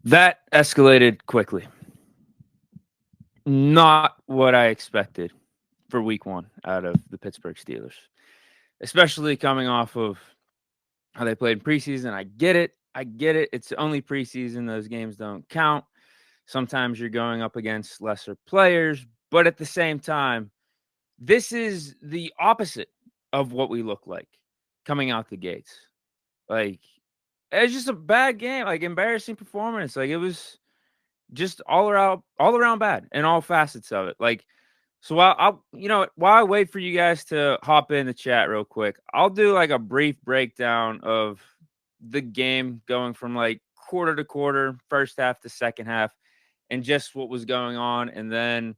That escalated quickly. Not what I expected for week one out of the Pittsburgh Steelers, especially coming off of how they played in preseason. I get it. I get it. It's only preseason. Those games don't count. Sometimes you're going up against lesser players, but at the same time, this is the opposite of what we look like coming out the gates. Like, it's just a bad game, like embarrassing performance. Like, it was just all around bad in all facets of it. Like, so while I wait for you guys to hop in the chat real quick, I'll do like a brief breakdown of the game going from like quarter to quarter, first half to second half, and just what was going on. And then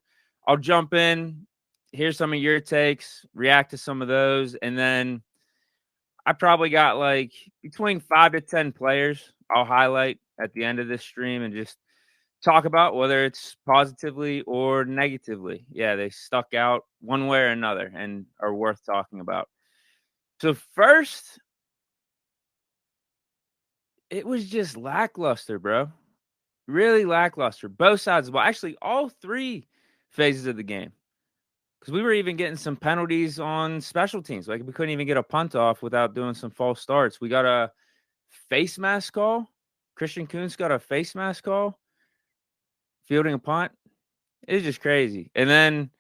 I'll jump in, hear some of your takes, react to some of those, and then I probably got like between 5 to 10 players I'll highlight at the end of this stream and just talk about whether it's positively or negatively. Yeah, they stuck out one way or another and are worth talking about. So first, it was just lackluster, bro. Really lackluster. Both sides of the ball. Actually, all three phases of the game. Because we were even getting some penalties on special teams. Like we couldn't even get a punt off without doing some false starts. We got a face mask call. Christian Kuntz got a face mask call. Fielding a punt. It's just crazy. And then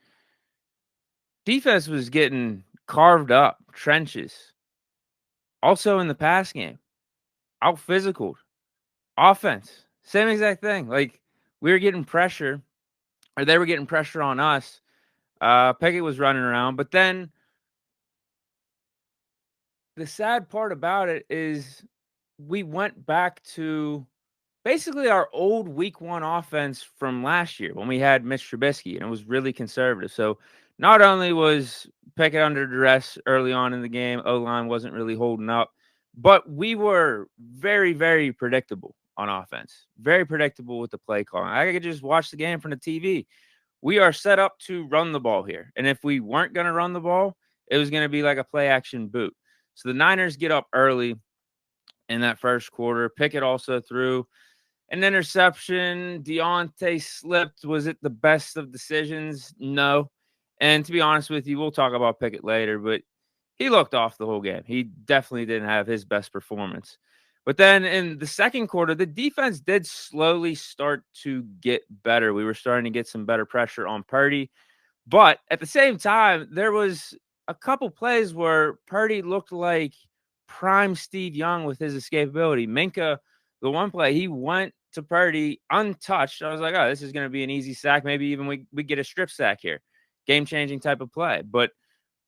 defense was getting carved up, trenches. Also in the pass game, out physical. Offense, same exact thing. Like we were getting pressure, or they were getting pressure on us. Pickett was running around, but then the sad part about it is we went back to basically our old week one offense from last year when we had Mitch Trubisky, and it was really conservative. So not only was Pickett under duress early on in the game, O-line wasn't really holding up, but we were very, very predictable on offense. Very predictable with the play calling. I could just watch the game from the TV. We are set up to run the ball here. And if we weren't going to run the ball, it was going to be like a play action boot. So the Niners get up early in that first quarter. Pickett also threw an interception. Deontay slipped. Was it the best of decisions? No. And to be honest with you, we'll talk about Pickett later, but he looked off the whole game. He definitely didn't have his best performance. But then in the second quarter, the defense did slowly start to get better. We were starting to get some better pressure on Purdy. But at the same time, there was a couple plays where Purdy looked like prime Steve Young with his escapability. Minka, the one play, he went to Purdy untouched. I was like, oh, this is going to be an easy sack. Maybe even we get a strip sack here. Game-changing type of play. But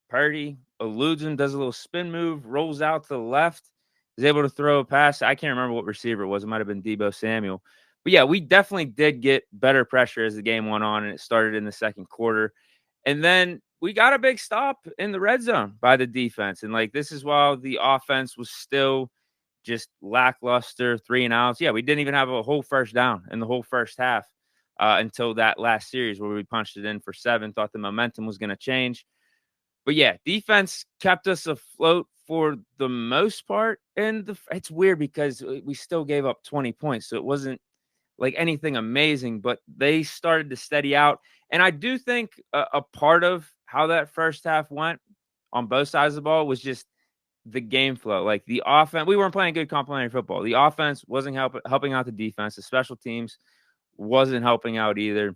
Purdy eludes him, does a little spin move, rolls out to the left, is able to throw a pass. I can't remember what receiver it was. It might have been Deebo Samuel. But yeah, we definitely did get better pressure as the game went on, and it started in the second quarter. And then we got a big stop in the red zone by the defense. And like, this is while the offense was still just lackluster, 3-and-outs. Yeah, we didn't even have a whole first down in the whole first half until that last series where we punched it in for 7, thought the momentum was going to change. But yeah, defense kept us afloat for the most part. And it's weird because we still gave up 20 points. So it wasn't like anything amazing, but they started to steady out. And I do think a part of how that first half went on both sides of the ball was just the game flow. Like the offense, we weren't playing good complementary football. The offense wasn't helping out the defense. The special teams wasn't helping out either.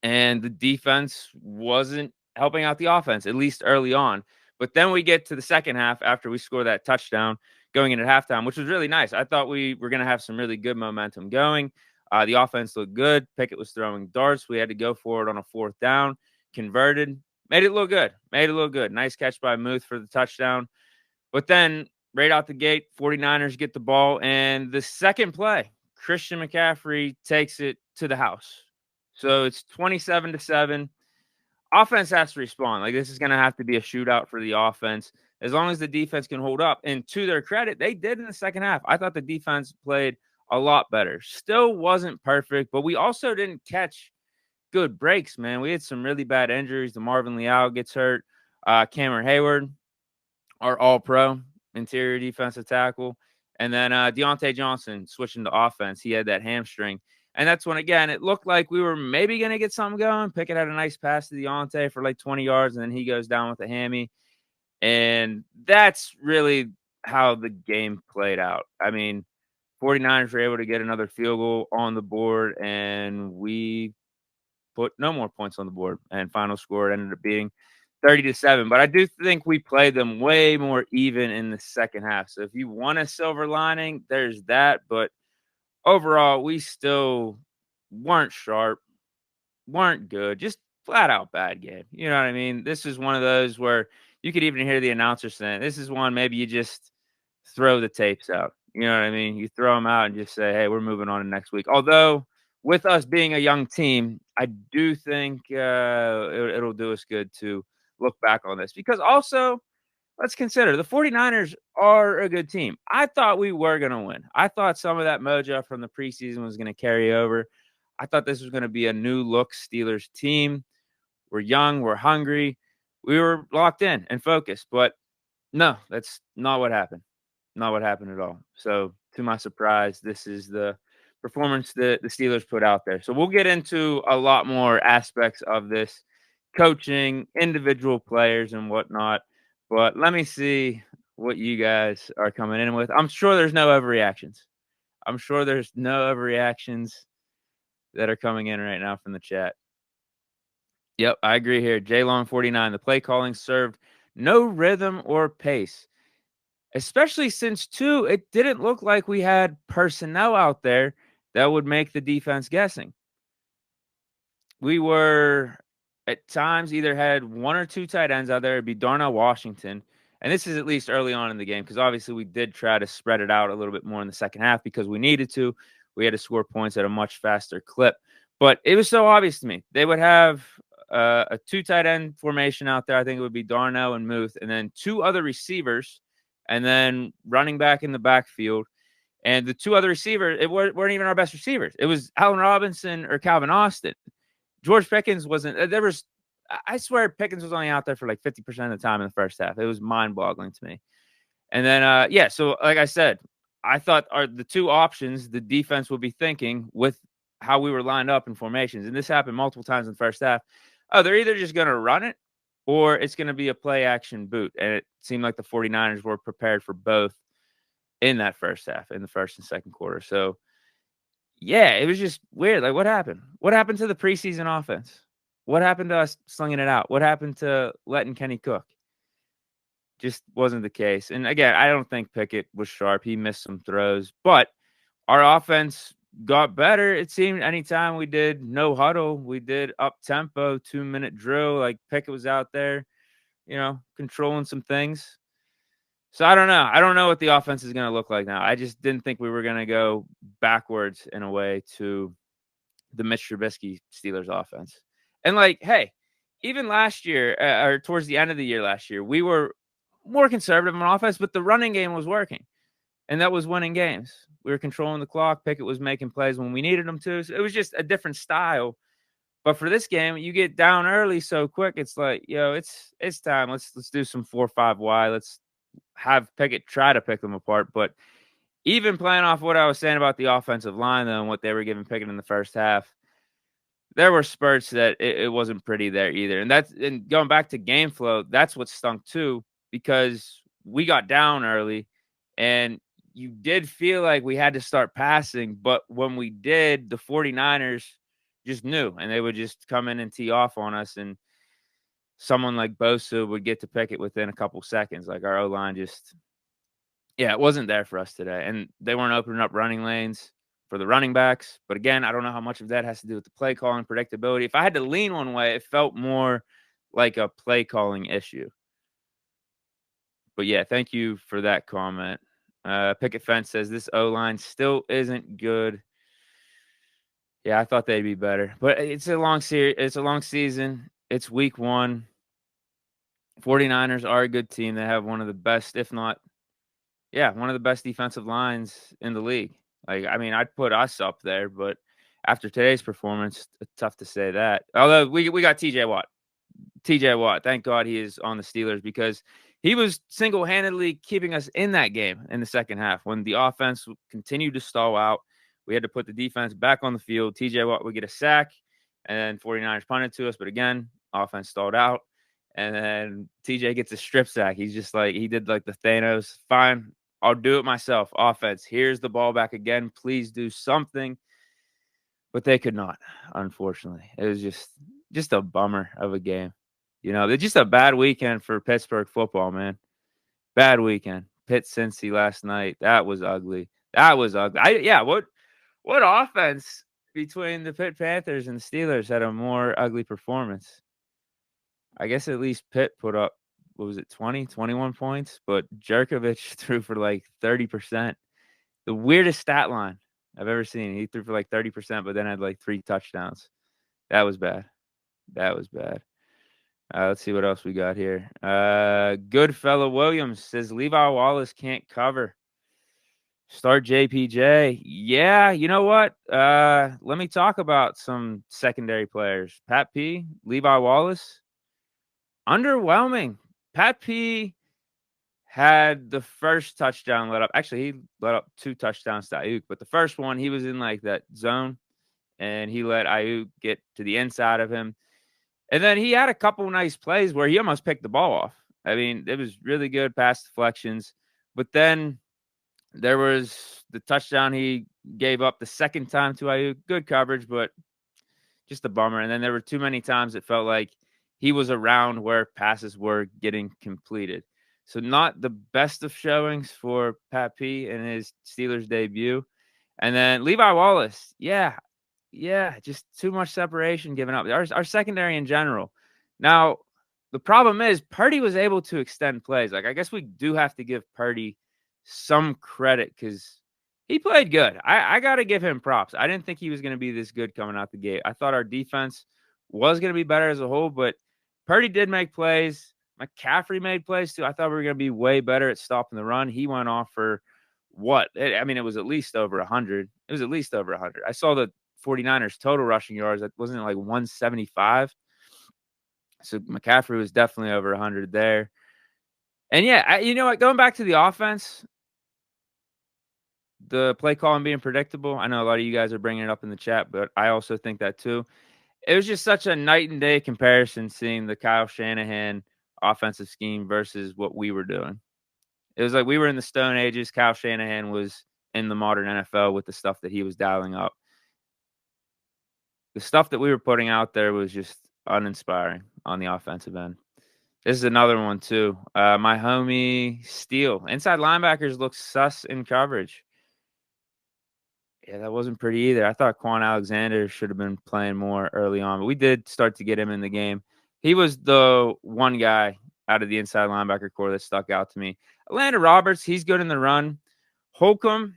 And the defense wasn't helping out the offense, at least early on. But then we get to the second half after we score that touchdown going into halftime, which was really nice. I thought we were going to have some really good momentum going. The offense looked good. Pickett was throwing darts. We had to go for it on a fourth down, converted, made it look good. Nice catch by Muth for the touchdown. But then right out the gate, 49ers get the ball. And the second play, Christian McCaffrey takes it to the house. So it's 27-7. Offense has to respond. Like, this is going to have to be a shootout for the offense as long as the defense can hold up. And to their credit, they did in the second half. I thought the defense played a lot better. Still wasn't perfect, but we also didn't catch good breaks, man. We had some really bad injuries. The Marvin Leal gets hurt. Cameron Hayward, our all-pro interior defensive tackle, And then Deontay Johnson switching to offense. He had that hamstring. And that's when, again, it looked like we were maybe going to get something going. Pickett had a nice pass to Deontay for like 20 yards, and then he goes down with a hammy. And that's really how the game played out. I mean, 49ers were able to get another field goal on the board, and we put no more points on the board. And final score ended up being 30-7. But I do think we played them way more even in the second half. So if you want a silver lining, there's that. But overall, we still weren't sharp, weren't good, just flat out bad game. You know what I mean? This is one of those where you could even hear the announcer saying, this is one maybe you just throw the tapes out. You know what I mean? You throw them out and just say, hey, we're moving on to next week. Although, with us being a young team, I do think it'll do us good to look back on this because also, let's consider the 49ers are a good team. I thought we were going to win. I thought some of that mojo from the preseason was going to carry over. I thought this was going to be a new look Steelers team. We're young, we're hungry. We were locked in and focused, but no, that's not what happened. Not what happened at all. So, to my surprise, this is the performance that the Steelers put out there. So, we'll get into a lot more aspects of this coaching, individual players, and whatnot. But let me see what you guys are coming in with. I'm sure there's no overreactions. I'm sure there's no overreactions that are coming in right now from the chat. Yep, I agree here. JLong49, the play calling served no rhythm or pace. Especially since, too, it didn't look like we had personnel out there that would make the defense guessing. We were, at times, either had one or two tight ends out there. It'd be Darnell Washington. And this is at least early on in the game because obviously we did try to spread it out a little bit more in the second half because we needed to. We had to score points at a much faster clip. But it was so obvious to me. They would have a two tight end formation out there. I think it would be Darnell and Muth, and then two other receivers, and then running back in the backfield. And the two other receivers, it weren't even our best receivers. It was Allen Robinson or Calvin Austin. George Pickens wasn't. I swear Pickens was only out there for like 50% of the time in the first half. It was mind-boggling to me. And then, so like I said, I thought the two options the defense would be thinking with how we were lined up in formations. And this happened multiple times in the first half. Oh, they're either just going to run it or it's going to be a play action boot. And it seemed like the 49ers were prepared for both in that first half, in the first and second quarter. So, yeah, it was just weird. Like, what happened? What happened to the preseason offense? What happened to us slinging it out? What happened to letting Kenny cook? Just wasn't the case. And again, I don't think Pickett was sharp. He missed some throws, but our offense got better. It seemed anytime we did no huddle, we did up tempo, 2-minute drill. Like Pickett was out there, controlling some things. So I don't know. I don't know what the offense is going to look like now. I just didn't think we were going to go backwards in a way to the Mitch Trubisky Steelers offense. And hey, even last year or towards the end of the year last year, we were more conservative on offense, but the running game was working. And that was winning games. We were controlling the clock. Pickett was making plays when we needed him to. So it was just a different style. But for this game, you get down early so quick. It's like, it's time. Let's do some 4-5 wide. Let's have Pickett try to pick them apart. But even playing off what I was saying about the offensive line, though, and what they were giving Pickett in the first half, there were spurts that it wasn't pretty there either. And going back to game flow, that's what stunk too, because we got down early and you did feel like we had to start passing. But when we did, the 49ers just knew, and they would just come in and tee off on us. And someone like Bosa would get to Pickett within a couple seconds. Like our O-line it wasn't there for us today. And they weren't opening up running lanes for the running backs. But again, I don't know how much of that has to do with the play calling predictability. If I had to lean one way, it felt more like a play calling issue. But yeah, thank you for that comment. Picket Fence says this O-line still isn't good. Yeah, I thought they'd be better. But it's a long series. It's a long season. It's week 1. 49ers are a good team. They have one of the best, if not, one of the best defensive lines in the league. I'd put us up there, but after today's performance, it's tough to say that. Although we got TJ Watt. TJ Watt. Thank God he is on the Steelers because he was single-handedly keeping us in that game in the second half. When the offense continued to stall out, we had to put the defense back on the field. TJ Watt would get a sack, and then 49ers punted to us. But again, offense stalled out. And then TJ gets a strip sack. He's just like, he did like the Thanos. Fine, I'll do it myself. Offense, here's the ball back again. Please do something. But they could not, unfortunately. It was just a bummer of a game. It's just a bad weekend for Pittsburgh football, man. Bad weekend. Pitt Cincy last night. That was ugly. That was ugly. What offense between the Pitt Panthers and the Steelers had a more ugly performance? I guess at least Pitt put up, what was it, 20, 21 points? But Jerkovich threw for like 30%. The weirdest stat line I've ever seen. He threw for like 30%, but then had like 3 touchdowns. That was bad. That was bad. Let's see what else we got here. Goodfellow Williams says Levi Wallace can't cover. Start JPJ. Yeah, you know what? Let me talk about some secondary players. Pat P, Levi Wallace. Underwhelming. Pat P had the first touchdown let up. Actually, he let up 2 touchdowns to Ayuk, but the first one, he was in like that zone, and he let Ayuk get to the inside of him. And then he had a couple nice plays where he almost picked the ball off. I mean, it was really good pass deflections. But then there was the touchdown he gave up the second time to Ayuk. Good coverage, but just a bummer. And then there were too many times it felt like he was around where passes were getting completed. So not the best of showings for Pat P in his Steelers debut. And then Levi Wallace, yeah, just too much separation given up. Our secondary in general. Now, the problem is Purdy was able to extend plays. Like, I guess we do have to give Purdy some credit because he played good. I got to give him props. I didn't think he was going to be this good coming out the gate. I thought our defense was going to be better as a whole, but Purdy did make plays. McCaffrey made plays too. I thought we were going to be way better at stopping the run. He went off for what? I mean, it was at least over 100. It was at least over 100. I saw the 49ers total rushing yards. That wasn't like 175. So McCaffrey was definitely over 100 there. And yeah, you know what? Going back to the offense, the play calling being predictable. I know a lot of you guys are bringing it up in the chat, but I also think that too. It was just such a night and day comparison seeing the Kyle Shanahan offensive scheme versus what we were doing. It was like we were in the Stone Ages. Kyle Shanahan was in the modern NFL with the stuff that he was dialing up. The stuff that we were putting out there was just uninspiring on the offensive end. This is another one too. My homie Steele. Inside linebackers look sus in coverage. Yeah, that wasn't pretty either. I thought Quan Alexander should have been playing more early on, but we did start to get him in the game. He was the one guy out of the inside linebacker core that stuck out to me. Atlanta Roberts, he's good in the run. Holcomb,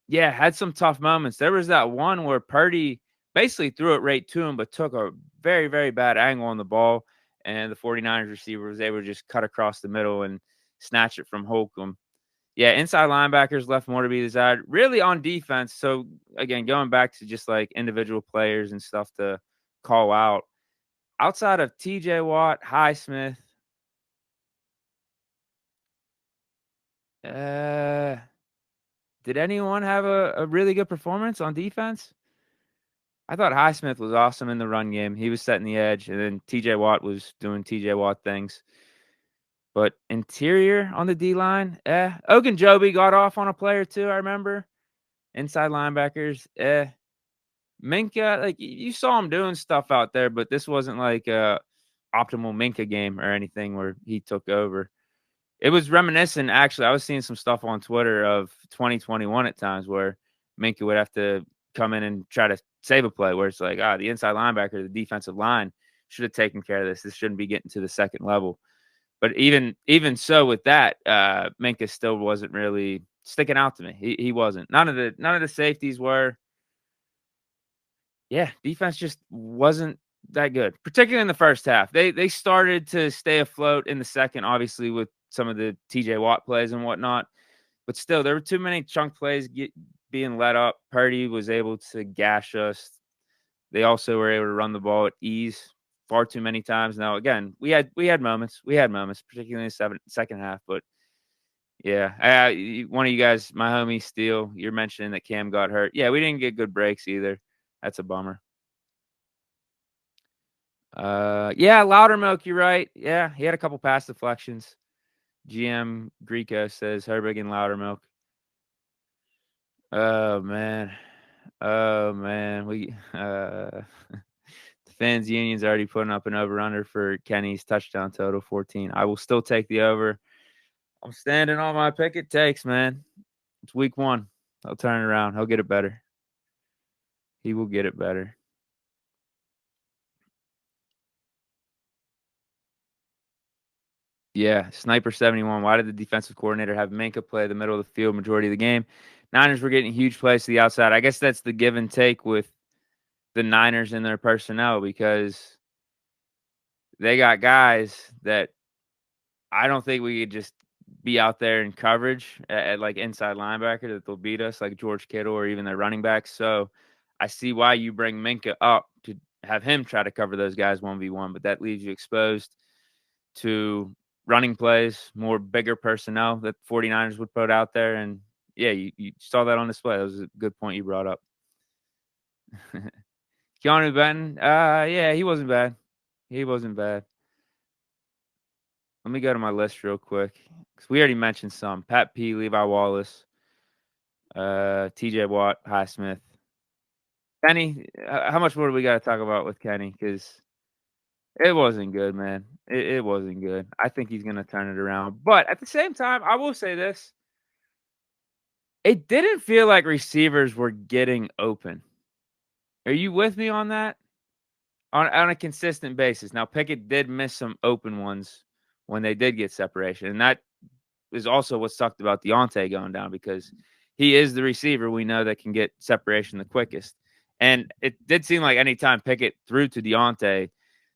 yeah, had some tough moments. There was that one where Purdy basically threw it right to him, but took a very, very bad angle on the ball, and the 49ers receiver was able to just cut across the middle and snatch it from Holcomb. Yeah, inside linebackers left more to be desired. Really on defense. So, again, going back to just like individual players and stuff to call out. Outside of TJ Watt, Highsmith, did anyone have a really good performance on defense? I thought Highsmith was awesome in the run game. He was setting the edge, and then TJ Watt was doing TJ Watt things. But interior on the D-line, Ogunjobi got off on a play or two, I remember. Inside linebackers, Minka, like you saw him doing stuff out there, but this wasn't like a optimal Minka game or anything where he took over. It was reminiscent, actually. I was seeing some stuff on Twitter of 2021 at times where Minka would have to come in and try to save a play where it's like, the inside linebacker, the defensive line should have taken care of this. This shouldn't be getting to the second level. But even so with that, Minka still wasn't really sticking out to me. He wasn't. None of the safeties were. Yeah, defense just wasn't that good, particularly in the first half. They started to stay afloat in the second, obviously with some of the TJ Watt plays and whatnot. But still, there were too many chunk plays being let up. Purdy was able to gash us. They also were able to run the ball at ease. far too many times. Now, again, we had moments. We had moments, particularly in the second half. But yeah, one of you guys, my homie Steele, you're mentioning that Cam got hurt. Yeah, we didn't get good breaks either. That's a bummer. Yeah, Loudermilk, you're right. Yeah, he had a couple pass deflections. GM Greco says Herbig and Loudermilk. Oh man. Oh man. The fans union's already putting up an over under for Kenny's touchdown total 14. I will still take the over. I'm standing on my pick it takes, man. It's week 1. He'll turn it around. He'll get it better. He will get it better. Yeah, Sniper 71. Why did the defensive coordinator have Minka play the middle of the field majority of the game? Niners were getting huge plays to the outside. I guess that's the give and take with the Niners and their personnel because they got guys that I don't think we could just be out there in coverage at like inside linebacker that they'll beat us, like George Kittle or even their running backs. So I see why you bring Minka up to have him try to cover those guys 1v1, but that leaves you exposed to running plays, more bigger personnel that 49ers would put out there. And yeah, you saw that on display. That was a good point you brought up. Keanu Benton, yeah, he wasn't bad. He wasn't bad. Let me go to my list real quick because we already mentioned some. Pat P, Levi Wallace, TJ Watt, Highsmith. Kenny, how much more do we got to talk about with Kenny? Because it wasn't good, man. It wasn't good. I think he's going to turn it around. But at the same time, I will say this. It didn't feel like receivers were getting open. Are you with me on that? On a consistent basis. Now, Pickett did miss some open ones when they did get separation. And that is also what sucked about Deontay going down because he is the receiver we know that can get separation the quickest. And it did seem like anytime Pickett threw to Deontay,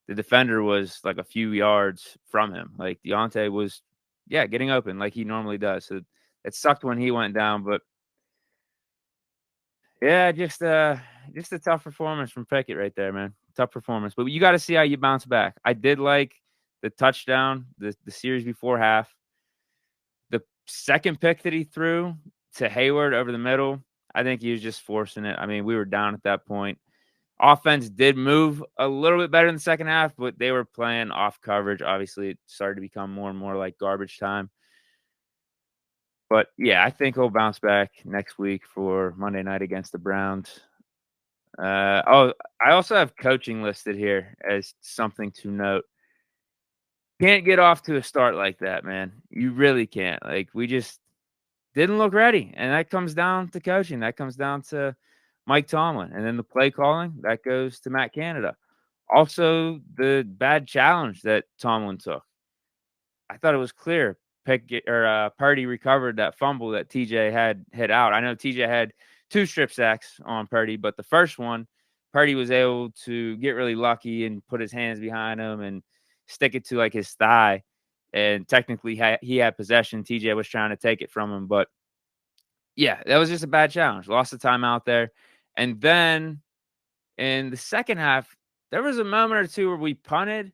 the defender was like a few yards from him. Like Deontay was, getting open like he normally does. So it sucked when he went down, but yeah, just a tough performance from Pickett right there, man. Tough performance, but you got to see how you bounce back. I did like the touchdown, the series before half. The second pick that he threw to Hayward over the middle, I think he was just forcing it. I mean, we were down at that point. Offense did move a little bit better in the second half, but they were playing off coverage. Obviously, it started to become more and more like garbage time. But yeah, I think he'll bounce back next week for Monday night against the Browns. I also have coaching listed here as something to note. Can't get off to a start like that, man. You really can't. Like we just didn't look ready, and that comes down to coaching. That comes down to Mike Tomlin, and then the play calling that goes to Matt Canada. Also, the bad challenge that Tomlin took. I thought it was clear. Purdy recovered that fumble that TJ had hit out. I know TJ had 2 strip sacks on Purdy, but the first one, Purdy was able to get really lucky and put his hands behind him and stick it to like his thigh. And technically, he had possession. TJ was trying to take it from him, but yeah, that was just a bad challenge. Lost the time out there, and then in the second half, there was a moment or two where we punted.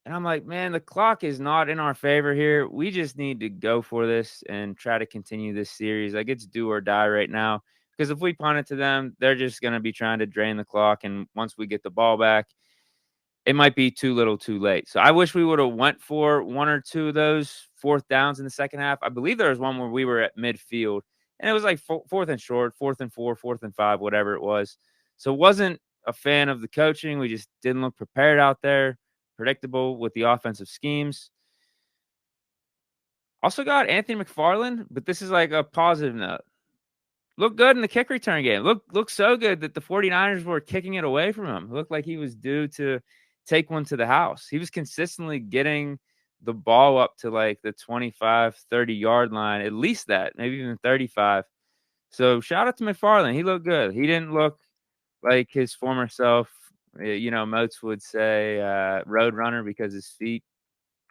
And I'm like, man, the clock is not in our favor here. We just need to go for this and try to continue this series. Like it's do or die right now. Because if we punt it to them, they're just going to be trying to drain the clock. And once we get the ball back, it might be too little too late. So I wish we would have went for 1 or 2 of those fourth downs in the second half. I believe there was one where we were at midfield. And it was like fourth and short, 4th and 4, 4th and 5, whatever it was. So it wasn't a fan of the coaching. We just didn't look prepared out there. Predictable with the offensive schemes. Also got Anthony McFarland, but this is like a positive note. Looked good in the kick return game. Looked so good that the 49ers were kicking it away from him. Looked like he was due to take one to the house. He was consistently getting the ball up to like the 25, 30-yard line, at least that, maybe even 35. So shout out to McFarland. He looked good. He didn't look like his former self. Moats would say road runner because his feet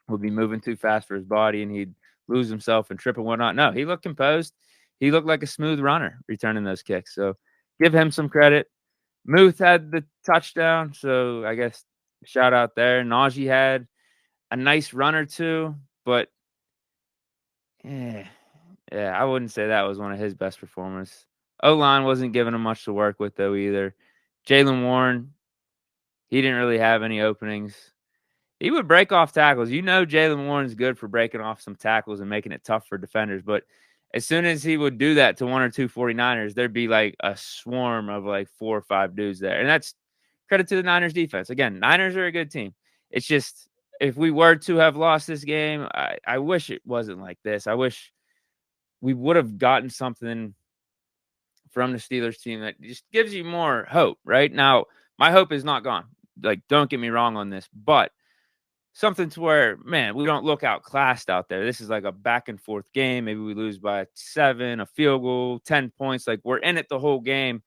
would be moving too fast for his body and he'd lose himself and trip and whatnot. No, he looked composed. He looked like a smooth runner returning those kicks. So give him some credit. Muth had the touchdown. So I guess Shout out there. Najee had a nice run or two, but yeah, I wouldn't say that was one of his best performances. O-line wasn't giving him much to work with, though, either. Jaylen Warren, he didn't really have any openings. He would break off tackles. Jaylen Warren's good for breaking off some tackles and making it tough for defenders, but as soon as he would do that to one or two 49ers, there'd be like a swarm of like 4 or 5 dudes there. And that's credit to the Niners defense. Again, Niners are a good team. It's just if we were to have lost this game, I wish it wasn't like this. I wish we would have gotten something from the Steelers team that just gives you more hope, right? Now, my hope is not gone. Like, don't get me wrong on this, but something to where, man, we don't look outclassed out there. This is like a back and forth game. Maybe we lose by 7, a field goal, 10 points. Like, we're in it the whole game.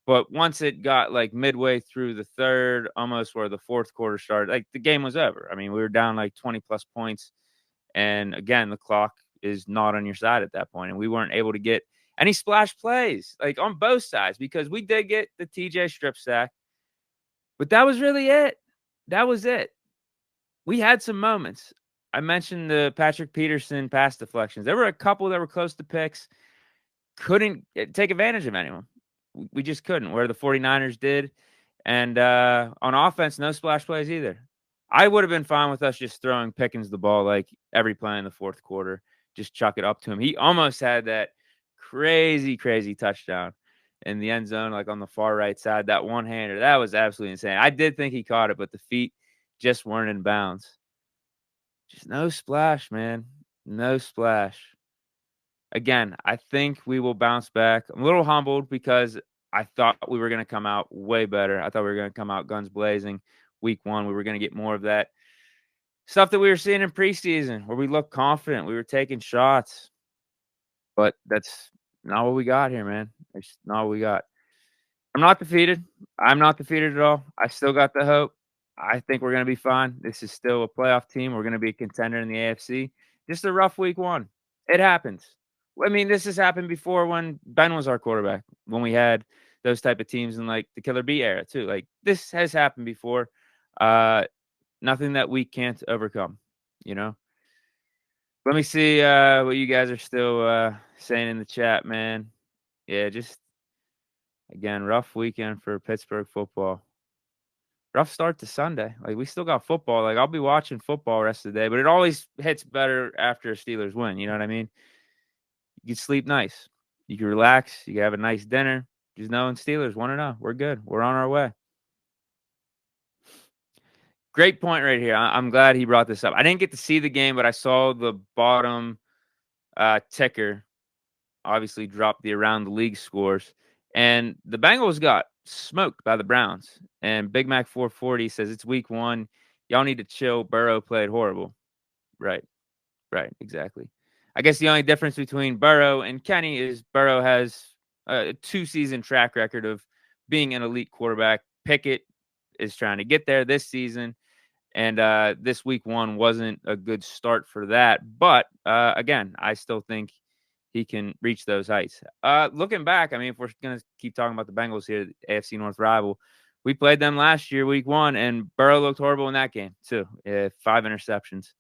But once it got like midway through the third, almost where the fourth quarter started, like the game was over. I mean, we were down like 20 plus points. And again, the clock is not on your side at that point. And we weren't able to get any splash plays like on both sides because we did get the TJ strip sack. But that was really it. That was it. We had some moments. I mentioned the Patrick Peterson pass deflections. There were a couple that were close to picks. Couldn't take advantage of anyone. We just couldn't, where the 49ers did. And on offense, no splash plays either. I would have been fine with us just throwing Pickens the ball like every play in the fourth quarter. Just chuck it up to him. He almost had that crazy, crazy touchdown in the end zone, like on the far right side. That one-hander, that was absolutely insane. I did think he caught it, but the feet just weren't in bounds. Just no splash, man. No splash. Again, I think we will bounce back. I'm a little humbled because I thought we were going to come out way better. I thought we were going to come out guns blazing week 1. We were going to get more of that stuff that we were seeing in preseason where we looked confident. We were taking shots. But that's not what we got here, man. It's not what we got. I'm not defeated. I'm not defeated at all. I still got the hope. I think we're going to be fine. This is still a playoff team. We're going to be a contender in the AFC. Just a rough week 1. It happens. I mean, this has happened before when Ben was our quarterback, when we had those type of teams in like the Killer B era too. Like this has happened before. Nothing that we can't overcome, you know? Let me see what you guys are still saying in the chat, man. Yeah, just again, rough weekend for Pittsburgh football. Rough start to Sunday. Like we still got football. Like I'll be watching football rest of the day, but it always hits better after a Steelers win. You know what I mean? You can sleep nice. You can relax. You can have a nice dinner. Just knowing Steelers 1-0. We're good. We're on our way. Great point right here. I'm glad he brought this up. I didn't get to see the game, but I saw the bottom ticker obviously drop the around the league scores. And the Bengals got smoked by the Browns. And Big Mac 440 says it's week 1. Y'all need to chill. Burrow played horrible. Right. Exactly. I guess the only difference between Burrow and Kenny is Burrow has a 2-season track record of being an elite quarterback. Pickett is trying to get there this season. And this week 1 wasn't a good start for that. But again, I still think he can reach those heights. Looking back, I mean, if we're going to keep talking about the Bengals here, the AFC North rival, we played them last year, week 1, and Burrow looked horrible in that game too. 5 interceptions.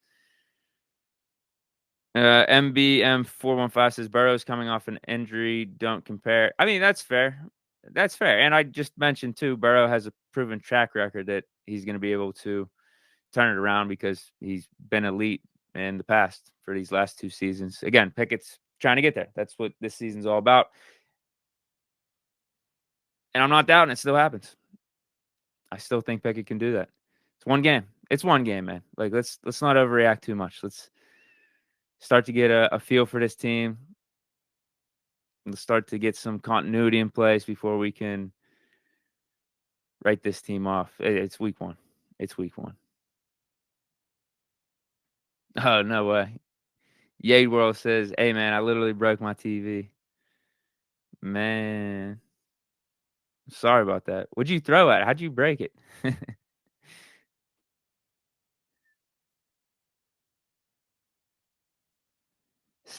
MBM415 says Burrow's coming off an injury. Don't compare. I mean, that's fair. That's fair. And I just mentioned too, Burrow has a proven track record that he's going to be able to turn it around because he's been elite in the past for these last 2 seasons. Again, Pickett's trying to get there. That's what this season's all about. And I'm not doubting it still happens. I still think Pickett can do that. It's one game. It's one game, man. Like let's not overreact too much. Let's start to get a feel for this team. Let's start to get some continuity in place before we can write this team off. It's week 1. It's week 1. Oh, no way. Yade World says, hey, man, I literally broke my TV. Man. Sorry about that. What'd you throw at it? How'd you break it?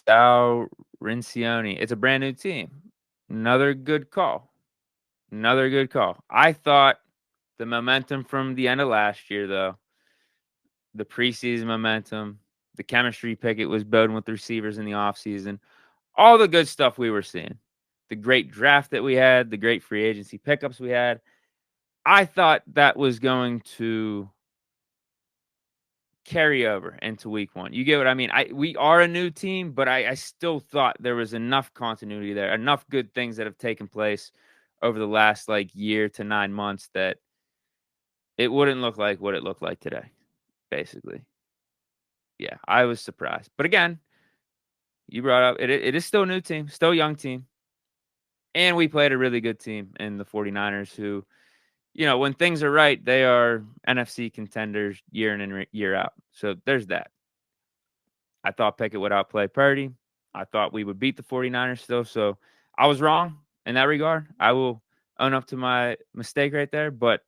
Sal Rincioni. It's a brand new team. Another good call. I thought The momentum from the end of last year, though, the preseason momentum, the chemistry Pickett was building with the receivers in the offseason, all the good stuff we were seeing, the great draft that we had, the great free agency pickups we had. I thought that was going to carry over into week one. You get what I mean? We are a new team, but I still thought there was enough continuity there, enough good things that have taken place over the last like year to 9 months that it wouldn't look like what it looked like today, basically. Yeah, I was surprised. But again, you brought up it is still a new team, still a young team. And we played a really good team in the 49ers who, when things are right, they are NFC contenders year in and year out. So there's that. I thought Pickett would outplay Purdy. I thought we would beat the 49ers still. So I was wrong in that regard. I will own up to my mistake right there. But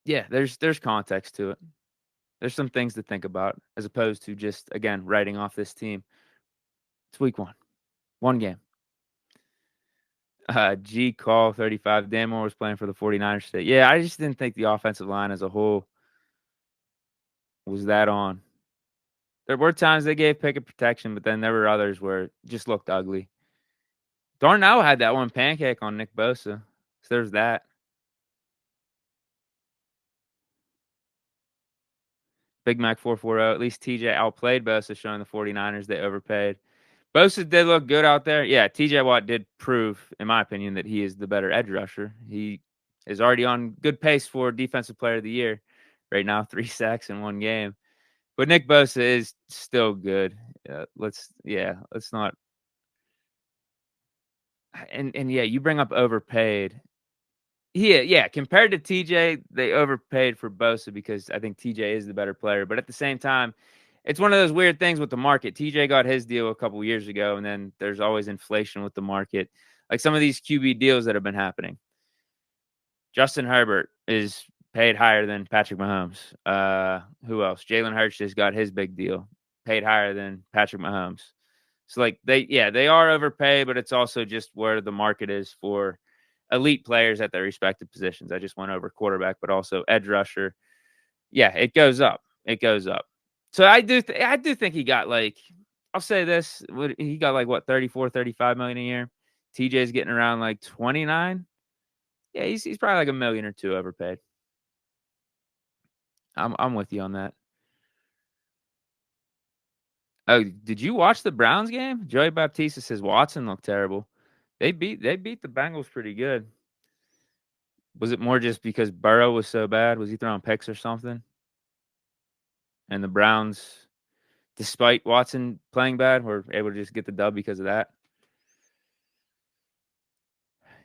yeah, there's context to it. There's some things to think about as opposed to just, again, writing off this team. It's week one game. G Call 35. Dan Moore was playing for the 49ers today. Yeah, I just didn't think the offensive line as a whole was that on. There were times they gave Pickett protection, but then there were others where it just looked ugly. Darnell had that one pancake on Nick Bosa. So there's that. Big Mac 440. At least TJ outplayed Bosa, showing the 49ers they overpaid. Bosa did look good out there. Yeah, TJ Watt did prove, in my opinion, that he is the better edge rusher. He is already on good pace for Defensive Player of the Year right now, 3 sacks in one game. But Nick Bosa is still good. Let's not. And yeah, you bring up overpaid. Yeah, compared to TJ, they overpaid for Bosa because I think TJ is the better player. But at the same time, it's one of those weird things with the market. TJ got his deal a couple years ago, and then there's always inflation with the market. Like some of these QB deals that have been happening. Justin Herbert is paid higher than Patrick Mahomes. Who else? Jalen Hurts just got his big deal, paid higher than Patrick Mahomes. So like they are overpaid, but it's also just where the market is for elite players at their respective positions. I just went over quarterback, but also edge rusher. Yeah, it goes up. It goes up. So I do think he got like, I'll say this, he got like what, 34, 35 million a year. TJ's getting around like 29. Yeah, he's probably like $1 million or $2 million overpaid. I'm with you on that. Oh, did you watch the Browns game? Joey Baptista says Watson looked terrible. They beat the Bengals pretty good. Was it more just because Burrow was so bad? Was he throwing picks or something? And the Browns, despite Watson playing bad, were able to just get the dub because of that.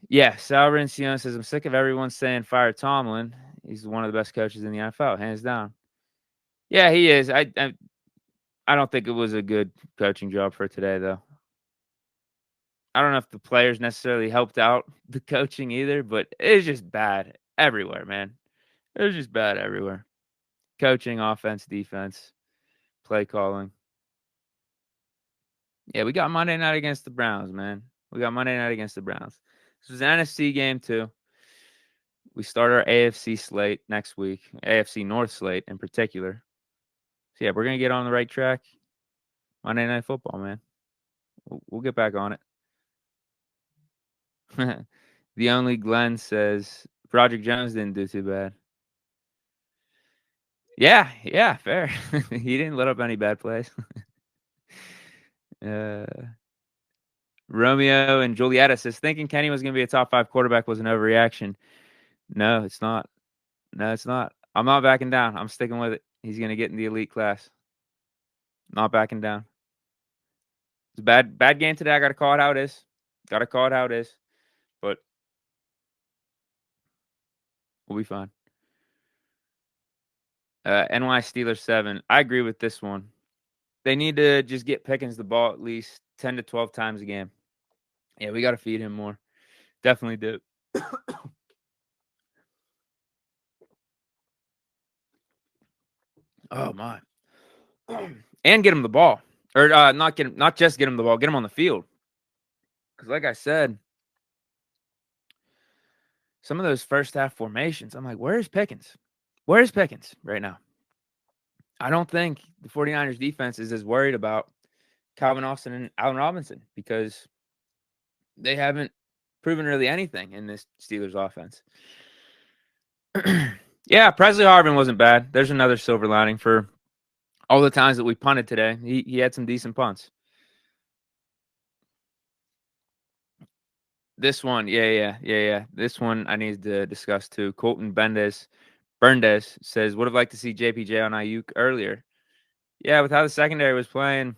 Yeah, Sal Renciano says, I'm sick of everyone saying fire Tomlin. He's one of the best coaches in the NFL, hands down. Yeah, he is. I don't think it was a good coaching job for today, though. I don't know if the players necessarily helped out the coaching either, but it was just bad everywhere, man. It was just bad everywhere. Coaching, offense, defense, play calling. Yeah, we got Monday night against the Browns, man. We got Monday night against the Browns. This was an NFC game, too. We start our AFC slate next week, AFC North slate in particular. So, yeah, we're going to get on the right track. Monday Night Football, man. We'll get back on it. The only Glenn says Broderick Jones didn't do too bad. Yeah, fair. He didn't let up any bad plays. Romeo and Julietta says, thinking Kenny was going to be a top 5 quarterback was an overreaction. No, it's not. No, it's not. I'm not backing down. I'm sticking with it. He's going to get in the elite class. Not backing down. It's a bad game today. I got to call it how it is. But we'll be fine. NY Steelers 7. I agree with this one. They need to just get Pickens the ball at least 10 to 12 times a game. Yeah, we got to feed him more. Definitely do. Oh, my. And get him the ball. Or not just get him the ball, get him on the field. Because like I said, some of those first half formations, I'm like, where's Pickens? Where's Pickens right now? I don't think the 49ers defense is as worried about Calvin Austin and Allen Robinson because they haven't proven really anything in this Steelers offense. Yeah, Presley Harvin wasn't bad. There's another silver lining for all the times that we punted today. He had some decent punts. This one, yeah. This one I need to discuss too. Colton Berndes says, would have liked to see JPJ on Ayuk earlier. Yeah, with how the secondary was playing,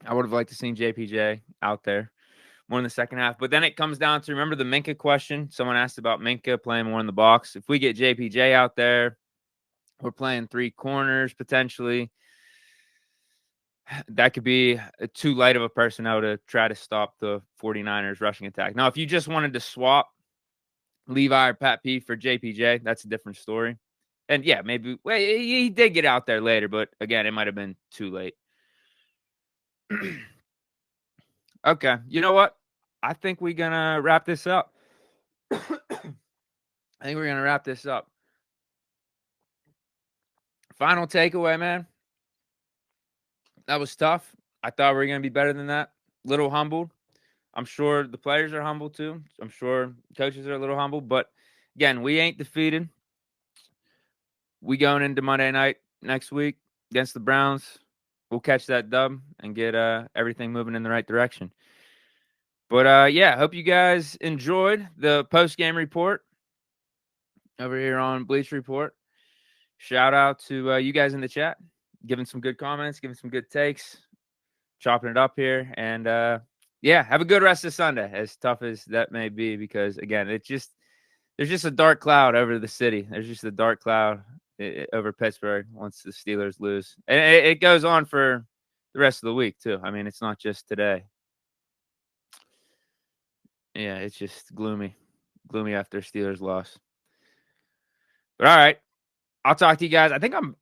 I would have liked to seen JPJ out there more in the second half. But then it comes down to, remember the Minka question? Someone asked about Minka playing more in the box. If we get JPJ out there, we're playing 3 corners potentially. That could be too light of a personnel to try to stop the 49ers rushing attack. Now, if you just wanted to swap Levi or Pat P for JPJ, that's a different story. And yeah, maybe he did get out there later, but again, it might have been too late. Okay, you know what? I think we're gonna wrap this up. Final takeaway, man. That was tough. I thought we were gonna be better than that. Little humbled. I'm sure the players are humble too. I'm sure coaches are a little humble, but again, we ain't defeated. We going into Monday night next week against the Browns. We'll catch that dub and get everything moving in the right direction. But yeah, hope you guys enjoyed the post-game report over here on Bleach Report. Shout out to you guys in the chat, giving some good comments, giving some good takes, chopping it up here. And yeah, have a good rest of Sunday, as tough as that may be, because again, there's just a dark cloud over the city. There's just a dark cloud over Pittsburgh once the Steelers lose. And it goes on for the rest of the week too. I mean, it's not just today. Yeah, it's just gloomy after Steelers loss. But all right, I'll talk to you guys. I think I'm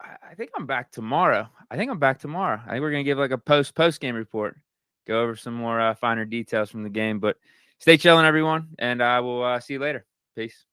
back tomorrow. I think we're gonna give like a post game report, go over some more finer details from the game. But stay chilling, everyone, and I will see you later. Peace.